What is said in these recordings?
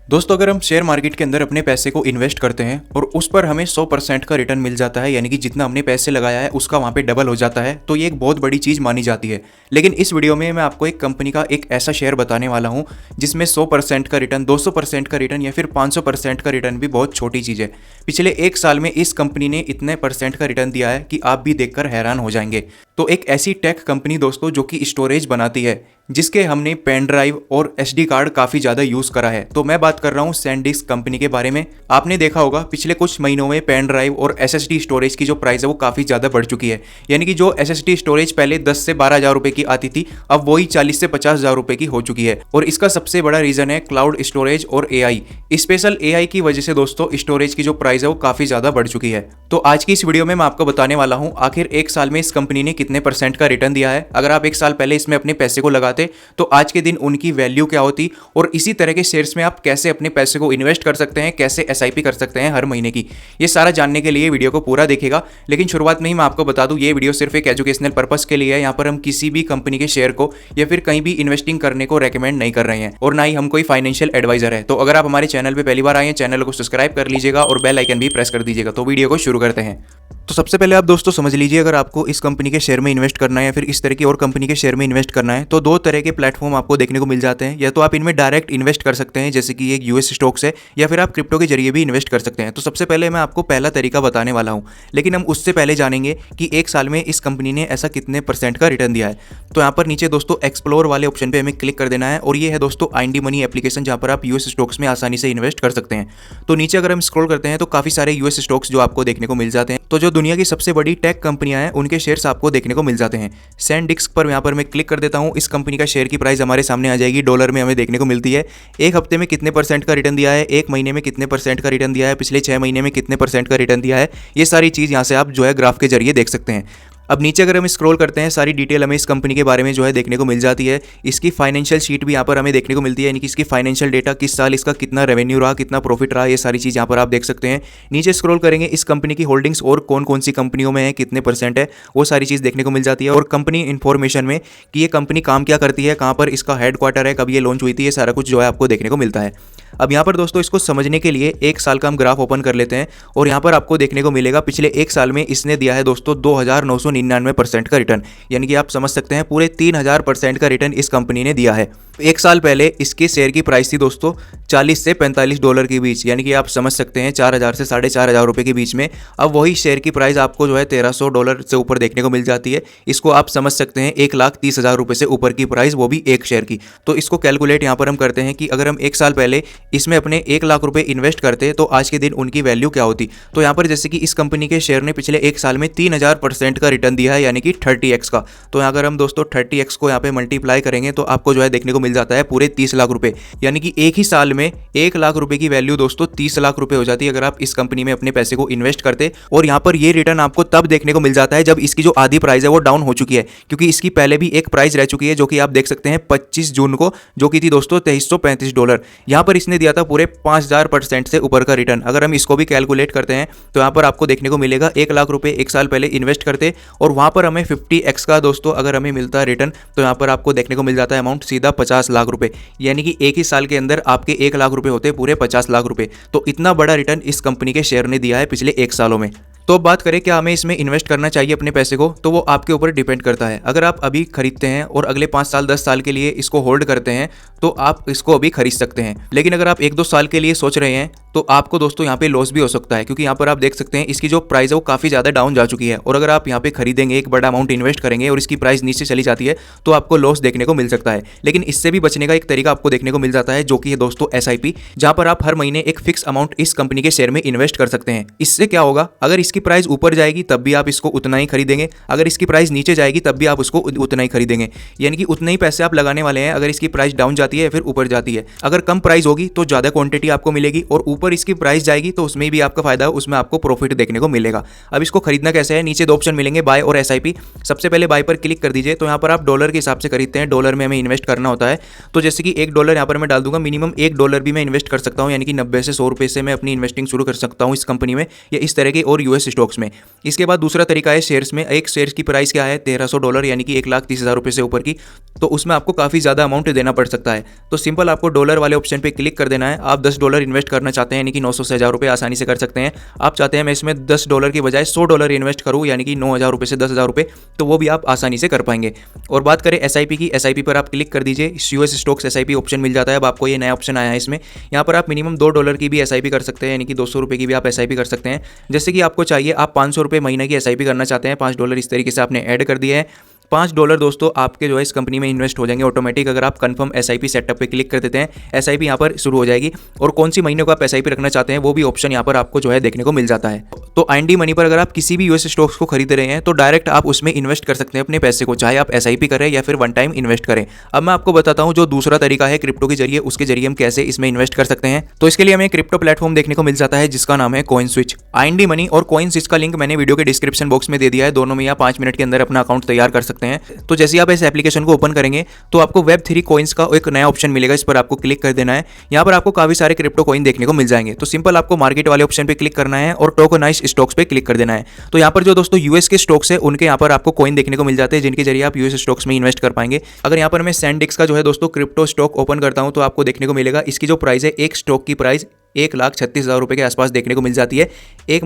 दोस्तों, अगर हम शेयर मार्केट के अंदर अपने पैसे को इन्वेस्ट करते हैं और उस पर हमें 100% का रिटर्न मिल जाता है, यानी कि जितना हमने पैसे लगाया है उसका वहाँ पे डबल हो जाता है, तो ये एक बहुत बड़ी चीज़ मानी जाती है। लेकिन इस वीडियो में मैं आपको एक कंपनी का एक ऐसा शेयर बताने वाला हूँ जिसमें 100% का रिटर्न, 200% का रिटर्न या फिर 500% का रिटर्न भी बहुत छोटी चीज़ है। पिछले एक साल में इस कंपनी ने इतने परसेंट का रिटर्न दिया है कि आप भी देखकर हैरान हो जाएंगे। तो एक ऐसी टेक कंपनी दोस्तों जो कि स्टोरेज बनाती है, जिसके हमने पेन ड्राइव और एसडी कार्ड काफ़ी ज़्यादा यूज़ करा है। तो मैं बात कर रहा हूँ सैनडिस्क कंपनी के बारे में। आपने देखा होगा पिछले कुछ महीनों में पेन ड्राइव और एसएसडी स्टोरेज की जो प्राइस है वो काफ़ी ज़्यादा बढ़ चुकी है। यानी कि जो एसएसडी स्टोरेज पहले 10 से 12 हज़ार रुपये की आती थी, अब वही 40 से 50 हज़ार रुपये की हो चुकी है। और इसका सबसे बड़ा रीज़न है क्लाउड स्टोरेज और एआई। स्पेशल एआई की वजह से दोस्तों स्टोरेज की जो प्राइस है वो काफ़ी ज़्यादा बढ़ चुकी है। तो आज की इस वीडियो में मैं आपको बताने वाला हूँ आखिर एक साल में इस कंपनी ने कितने परसेंट का रिटर्न दिया है। अगर आप एक साल पहले इसमें अपने पैसे को लगाते तो आज के दिन उनकी वैल्यू क्या होती, और इसी तरह के शेयर्स में आप कैसे अपने पैसे को इन्वेस्ट कर सकते हैं, कैसे एसआईपी कर सकते हैं हर महीने की। ये सारा जानने के लिए वीडियो को पूरा देखिएगा। लेकिन शुरुआत में ही मैं आपको बता दूं, ये वीडियो सिर्फ एक एजुकेशनल पर्पस के लिए है। यहाँ पर हम किसी भी कंपनी के शेयर को या फिर कहीं भी इन्वेस्टिंग करने को रेकमेंड नहीं कर रहे हैं, और ना ही हम कोई फाइनेंशियल एडवाइजर है। तो अगर आप हमारे चैनल पर पहली बार आए हैं, चैनल को सब्सक्राइब कर लीजिएगा और बेल आइकन भी प्रेस कर दीजिएगा। तो वीडियो को शुरू करते हैं। तो सबसे पहले आप दोस्तों समझ लीजिए, अगर आपको इस कंपनी के शेयर में इन्वेस्ट करना है या फिर इस तरह की और कंपनी के शेयर में इन्वेस्ट करना है, तो दो तरह के प्लेटफॉर्म आपको देखने को मिल जाते हैं। या तो आप इनमें डायरेक्ट इन्वेस्ट कर सकते हैं, जैसे कि एक यूएस स्टॉक्स है, या फिर आप क्रिप्टो के जरिए भी इन्वेस्ट कर सकते हैं। तो सबसे पहले मैं आपको पहला तरीका बताने वाला हूं, लेकिन हम उससे पहले जानेंगे कि एक साल में इस कंपनी ने ऐसा कितने परसेंट का रिटर्न दिया है। तो यहाँ पर नीचे दोस्तों एक्सप्लोर वाले ऑप्शन पर हमें क्लिक कर देना है, और ये है दोस्तों IND मनी एप्लीकेशन, जहाँ पर आप यूएस स्टॉक्स में आसानी से इन्वेस्ट कर सकते हैं। तो नीचे अगर हम स्क्रॉल करते हैं तो काफ़ी सारे यूएस स्टॉक्स जो आपको देखने को मिल जाते हैं। तो जो दुनिया की सबसे बड़ी टेक कंपनियां हैं उनके शेयर्स आपको देखने को मिल जाते हैं। सैनडिस्क पर यहाँ पर मैं क्लिक कर देता हूँ। इस कंपनी का शेयर की प्राइस हमारे सामने आ जाएगी, डॉलर में हमें देखने को मिलती है। एक हफ्ते में कितने परसेंट का रिटर्न दिया है, एक महीने में कितने परसेंट का रिटर्न दिया है, पिछले 6 महीने में कितने परसेंट का रिटर्न दिया है, ये सारी चीज़ यहाँ से आप जो है ग्राफ के जरिए देख सकते हैं। अब नीचे अगर हम स्क्रॉल करते हैं, सारी डिटेल हमें इस कंपनी के बारे में जो है देखने को मिल जाती है। इसकी फाइनेंशियल शीट भी यहाँ पर हमें देखने को मिलती है, यानी कि इसकी फाइनेंशियल डेटा, किस साल इसका कितना रेवेन्यू रहा, कितना प्रॉफिट रहा, ये सारी चीज़ यहाँ पर आप देख सकते हैं। नीचे स्क्रॉल करेंगे, इस कंपनी की होल्डिंग्स और कौन कौन सी कंपनियों में है, कितने परसेंट है, वो सारी चीज़ देखने को मिल जाती है। और कंपनी इन्फॉर्मेशन में कि ये कंपनी काम क्या करती है, कहाँ पर इसका हेडक्वार्टर है, कब ये लॉन्च हुई थी, ये सारा कुछ जो है आपको देखने को मिलता है। अब यहाँ पर दोस्तों इसको समझने के लिए एक साल का हम ग्राफ ओपन कर लेते हैं, और यहाँ पर आपको देखने को मिलेगा पिछले एक साल में इसने दिया है दोस्तों 2999% का रिटर्न। यानी कि आप समझ सकते हैं पूरे 3000% का रिटर्न इस कंपनी ने दिया है। एक साल पहले इसके शेयर की प्राइस थी दोस्तों 40 से 45 डॉलर के बीच, यानी कि आप समझ सकते हैं 4000 से 4500 रुपये के बीच में। अब वही शेयर की प्राइस आपको जो है 1300 डॉलर से ऊपर देखने को मिल जाती है। इसको आप समझ सकते हैं 1,30,000 रुपये से ऊपर की प्राइस, वो भी एक शेयर की। तो इसको कैलकुलेट यहाँ पर हम करते हैं कि अगर हम एक साल पहले इसमें अपने 1 लाख रुपए इन्वेस्ट करते तो आज के दिन उनकी वैल्यू क्या होती। तो यहाँ पर जैसे कि इस कंपनी के शेयर ने पिछले एक साल में 3000% का रिटर्न दिया है, यानी कि 30x का। तो यहाँ अगर हम दोस्तों 30x को यहाँ पे मल्टीप्लाई करेंगे तो आपको जो है देखने को मिल जाता है पूरे 30 लाख रुपए। यानी कि एक ही साल में 1 लाख रुपए की वैल्यू दोस्तों 30 लाख रुपए हो जाती है अगर आप इस कंपनी में अपने पैसे को इन्वेस्ट करते। और यहाँ पर ये रिटर्न आपको तब देखने को मिल जाता है जब इसकी जो आधी प्राइस है वो डाउन हो चुकी है, क्योंकि इसकी पहले भी एक प्राइस रह चुकी है जो कि आप देख सकते हैं 25 जून को, जो कि थी दोस्तों 2335 डॉलर। यहाँ पर इसने दिया था पूरे 5000% से ऊपर का रिटर्न। अगर हम इसको भी कैलकुलेट करते हैं तो यहाँ पर आपको देखने को मिलेगा 1 लाख रुपए एक साल पहले इन्वेस्ट करते, और वहाँ पर हमें 50x का दोस्तों अगर हमें मिलता है रिटर्न, तो यहाँ पर आपको देखने को मिल जाता है अमाउंट सीधा 50 लाख रुपए। यानी कि एक ही साल के अंदर आपके 1 लाख रुपए होते पूरे 50 लाख रुपए। तो इतना बड़ा रिटर्न इस कंपनी के शेयर ने दिया है पिछले एक सालों में। तो बात करें क्या हमें इसमें इन्वेस्ट करना चाहिए अपने पैसे को, तो वो आपके ऊपर डिपेंड करता है। अगर आप अभी खरीदते हैं और अगले 5 साल 10 साल के लिए इसको होल्ड करते हैं तो आप इसको अभी खरीद सकते हैं। लेकिन अगर आप 1-2 साल के लिए सोच रहे हैं तो आपको दोस्तों यहाँ पे लॉस भी हो सकता है, क्योंकि यहाँ पर आप देख सकते हैं इसकी जो प्राइस है वो काफ़ी ज़्यादा डाउन जा चुकी है। और अगर आप यहाँ पे खरीदेंगे, एक बड़ा अमाउंट इन्वेस्ट करेंगे और इसकी प्राइस नीचे चली जाती है तो आपको लॉस देखने को मिल सकता है। लेकिन इससे भी बचने का एक तरीका आपको देखने को मिल जाता है, जो कि है दोस्तों SIP, जहाँ पर आप हर महीने एक फिक्स अमाउंट इस कंपनी के शेयर में इन्वेस्ट कर सकते हैं। इससे क्या होगा, अगर इसकी प्राइस ऊपर जाएगी तब भी आप इसको उतना ही खरीदेंगे, अगर इसकी प्राइस नीचे जाएगी तब भी आप उसको उतना ही खरीदेंगे। यानी कि उतने ही पैसे आप लगाने वाले हैं अगर इसकी प्राइस डाउन जाती है या फिर ऊपर जाती है। अगर कम प्राइस होगी तो ज़्यादा क्वांटिटी आपको मिलेगी, और ऊपर ऊपर इसकी प्राइस जाएगी तो उसमें भी आपका फायदा है, उसमें आपको प्रॉफिट देखने को मिलेगा। अब इसको खरीदना कैसे है, नीचे 2 ऑप्शन मिलेंगे, बाय और SIP। सबसे पहले बाय पर क्लिक कर दीजिए। तो यहाँ पर आप डॉलर के हिसाब से खरीदते हैं, डॉलर में हमें इन्वेस्ट करना होता है। तो जैसे कि $1 यहाँ पर मैं डाल दूंगा, मिनिमम $1 भी मैं इन्वेस्ट कर सकता हूँ, यानी कि 90 से 100 रुपये से मैं अपनी इन्वेस्टिंग शुरू कर सकता हूँ इस कंपनी में या इस तरह के और US स्टॉक्स में। इसके बाद दूसरा तरीका है शेयर्स में। एक शेयर्स की प्राइस क्या है, $1300, यानी कि 1,30,000 रुपये से ऊपर की, तो उसमें आपको काफ़ी ज़्यादा अमाउंट देना पड़ सकता है। तो सिंपल आपको डॉलर वाले ऑप्शन पे क्लिक कर देना है। आप $10 इन्वेस्ट करना चाहते हैं, यानी कि 900 से 1000 रुपये आसानी से कर सकते हैं। आप चाहते हैं मैं इसमें $10 की बजाय $100 इन्वेस्ट करूँ, यानी कि 9,000 रुपये से 10,000 रुपये, तो वो भी आप आसानी से कर पाएंगे। और बात करें SIP की, SIP पर आप क्लिक कर दीजिए। US स्टॉक्स SIP ऑप्शन मिल जाता है। अब आपको ये नया ऑप्शन आया है इसमें। यहाँ पर आप मिनिमम $2 की भी SIP कर सकते हैं, यानी कि 200 रुपये की भी आप SIP कर सकते हैं। जैसे कि आपको चाहिए, आप 500 रुपये महीने की SIP करना चाहते हैं, $5 इस तरीके से आपने ऐड कर दिया है। $5 दोस्तों आपके जो है इस कंपनी में इन्वेस्ट हो जाएंगे ऑटोमेटिक। अगर आप कंफर्म SIP सेटअप पे क्लिक कर देते हैं, SIP यहाँ पर शुरू हो जाएगी। और कौन सी महीने को आप SIP रखना चाहते हैं वो भी ऑप्शन यहाँ पर आपको जो है देखने को मिल जाता है। तो IND मनी पर अगर आप किसी भी US स्टॉक्स को खरीद रहे हैं तो डायरेक्ट आप उसमें इन्वेस्ट कर सकते हैं अपने पैसे को, चाहे आप SIP करें या फिर वन टाइम इन्वेस्ट करें। अब मैं आपको बताता हूँ जो दूसरा तरीका है क्रिप्टो के जरिए, उसके जरिए हम कैसे इसमें इन्वेस्ट कर सकते हैं। तो इसके लिए हमें क्रिप्टो प्लेटफॉर्म देखने को मिल जाता है जिसका नाम है CoinSwitch। IND मनी और CoinSwitch का लिंक मैंने वीडियो के डिस्क्रिप्शन बॉक्स में दे दिया है, दोनों में आप 5 मिनट के अंदर अपना अकाउंट तैयार कर सकते हैं। तो जैसे आप इस एप्लीकेशन को ओपन करेंगे तो आपको Web3 कॉइन्स का एक नया ऑप्शन मिलेगा, इस पर आपको क्लिक कर देना है। यहाँ पर आपको काफी सारे क्रिप्टो कॉइन देखने को मिल जाएंगे। तो सिंपल आपको मार्केट वाले ऑप्शन पे क्लिक करना है और टोकनाइज्ड स्टॉक्स पे क्लिक कर देना है। तो यहाँ पर जो दोस्तों US के स्टॉक्स है उनके यहाँ पर आपको कॉइन देखने को मिल जाते हैं जिनके जरिए आप US स्टॉक्स में इन्वेस्ट कर पाएंगे। अगर यहाँ पर मैं SanDisk का जो है दोस्तों क्रिप्टो स्टॉक ओपन करता हूँ तो आपको देखने को मिलेगा इसकी जो प्राइस है, एक स्टॉक की प्राइस 1,36,000 रुपये के आसपास देखने को मिल जाती है। एक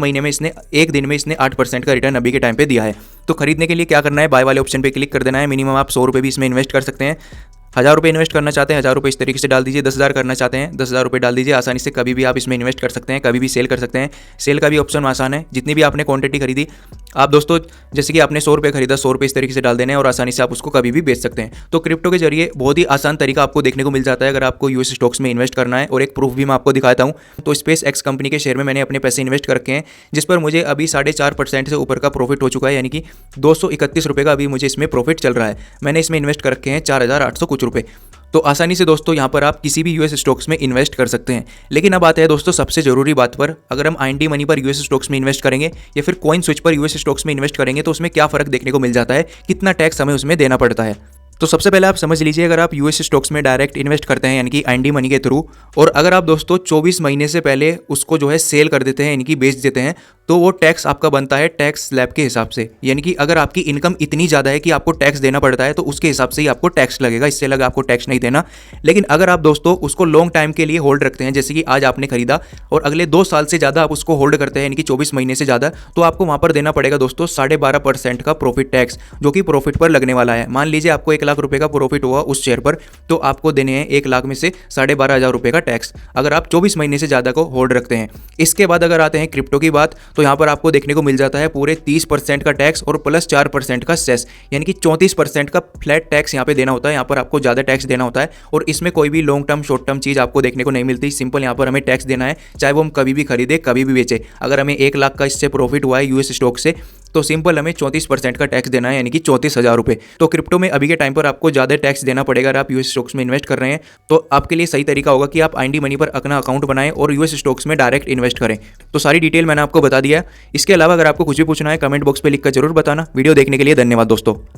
दिन में इसने 8% का रिटर्न अभी के टाइम पे दिया है। तो खरीदने के लिए क्या करना है, बाय वाले ऑप्शन पे क्लिक कर देना है। मिनिमम आप 100 रुपये भी इसमें इन्वेस्ट कर सकते हैं। 1000 रुपये इन्वेस्ट करना चाहते हैं, 1000 रुपये इस तरीके से डाल दीजिए। 10,000 करना चाहते हैं, 10,000 रुपये डाल दीजिए। आसानी से कभी भी आप इसमें इन्वेस्ट कर सकते हैं, कभी भी सेल कर सकते हैं। सेल का भी ऑप्शन आसान है। जितनी भी आपने क्वांटिटी खरीदी, आप दोस्तों जैसे कि आपने 100 रुपये खरीदा, 100 रुपये इस तरीके से डाल देने हैं और आसानी से आप उसको कभी भी बेच सकते हैं। तो क्रिप्टो के जरिए बहुत ही आसान तरीका आपको देखने को मिल जाता है अगर आपको US स्टॉक्स में इन्वेस्ट करना है। और एक प्रूफ भी मैं आपको दिखाता हूँ। तो SpaceX कंपनी के शेयर में मैंने अपने पैसे इन्वेस्ट कर रखे हैं, जिस पर मुझे अभी 4.5% से ऊपर का प्रॉफिट हो चुका है, यानी कि 231 रुपये का अभी मुझे इसमें प्रॉफिट चल रहा है। मैंने इसमें इन्वेस्ट कर रखे हैं 4,800 कुछ रुपये। तो आसानी से दोस्तों यहाँ पर आप किसी भी US स्टॉक्स में इन्वेस्ट कर सकते हैं। लेकिन अब आते हैं दोस्तों सबसे जरूरी बात पर, अगर हम IND मनी पर US स्टॉक्स में इन्वेस्ट करेंगे या फिर CoinSwitch पर US स्टॉक्स में इन्वेस्ट करेंगे तो उसमें क्या फ़र्क देखने को मिल जाता है, कितना टैक्स हमें उसमें देना पड़ता है। तो सबसे पहले आप समझ लीजिए, अगर आप US स्टॉक्स में डायरेक्ट इन्वेस्ट करते हैं यानी कि IND मनी के थ्रू, और अगर आप दोस्तों 24 महीने से पहले उसको जो है सेल कर देते हैं यानी कि बेच देते हैं, तो वो टैक्स आपका बनता है टैक्स स्लैब के हिसाब से। यानी कि अगर आपकी इनकम इतनी ज़्यादा है कि आपको टैक्स देना पड़ता है तो उसके हिसाब से ही आपको टैक्स लगेगा, इससे अलग आपको टैक्स नहीं देना। लेकिन अगर आप दोस्तों उसको लॉन्ग टाइम के लिए होल्ड रखते हैं, जैसे कि आज आपने खरीदा और अगले 2 साल से ज़्यादा आप उसको होल्ड करते हैं यानी कि 24 महीने से ज़्यादा, तो आपको वहाँ पर देना पड़ेगा दोस्तों 12.5% का प्रॉफिट टैक्स, जो कि प्रॉफिट पर लगने वाला है। मान लीजिए आपको 1 लाख रुपये का प्रॉफिट हुआ उस शेयर पर, तो आपको देने हैं 1 लाख में से 12,500 रुपये का टैक्स, अगर आप 24 महीने से ज़्यादा को होल्ड रखते हैं। इसके बाद अगर आते हैं क्रिप्टो की बात, तो यहाँ पर आपको देखने को मिल जाता है पूरे 30% का टैक्स और प्लस 4% का सेस, यानी कि 34% का फ्लैट टैक्स यहाँ पे देना होता है। यहाँ पर आपको ज़्यादा टैक्स देना होता है और इसमें कोई भी लॉन्ग टर्म शॉर्ट टर्म चीज़ आपको देखने को नहीं मिलती। सिंपल यहाँ पर हमें टैक्स देना है, चाहे वो हम कभी भी खरीदे कभी भी बेचे। अगर हमें 1 लाख का इससे प्रॉफिट हुआ है US स्टॉक से, तो सिंपल हमें 34% का टैक्स देना है, यानी कि 34,000 रुपये। तो क्रिप्टो में अभी के टाइम पर आपको ज़्यादा टैक्स देना पड़ेगा अगर आप US स्टॉक्स में इन्वेस्ट कर रहे हैं। तो आपके लिए सही तरीका होगा कि आप IND मनी पर अपना अकाउंट बनाएं और US स्टॉक्स में डायरेक्ट इन्वेस्ट करें। तो सारी डिटेल मैंने आपको बता दिया। इसके अलावा अगर आपको कुछ भी पूछना है कमेंट बॉक्स पर लिखकर जरूर बताना। वीडियो देखने के लिए धन्यवाद दोस्तों।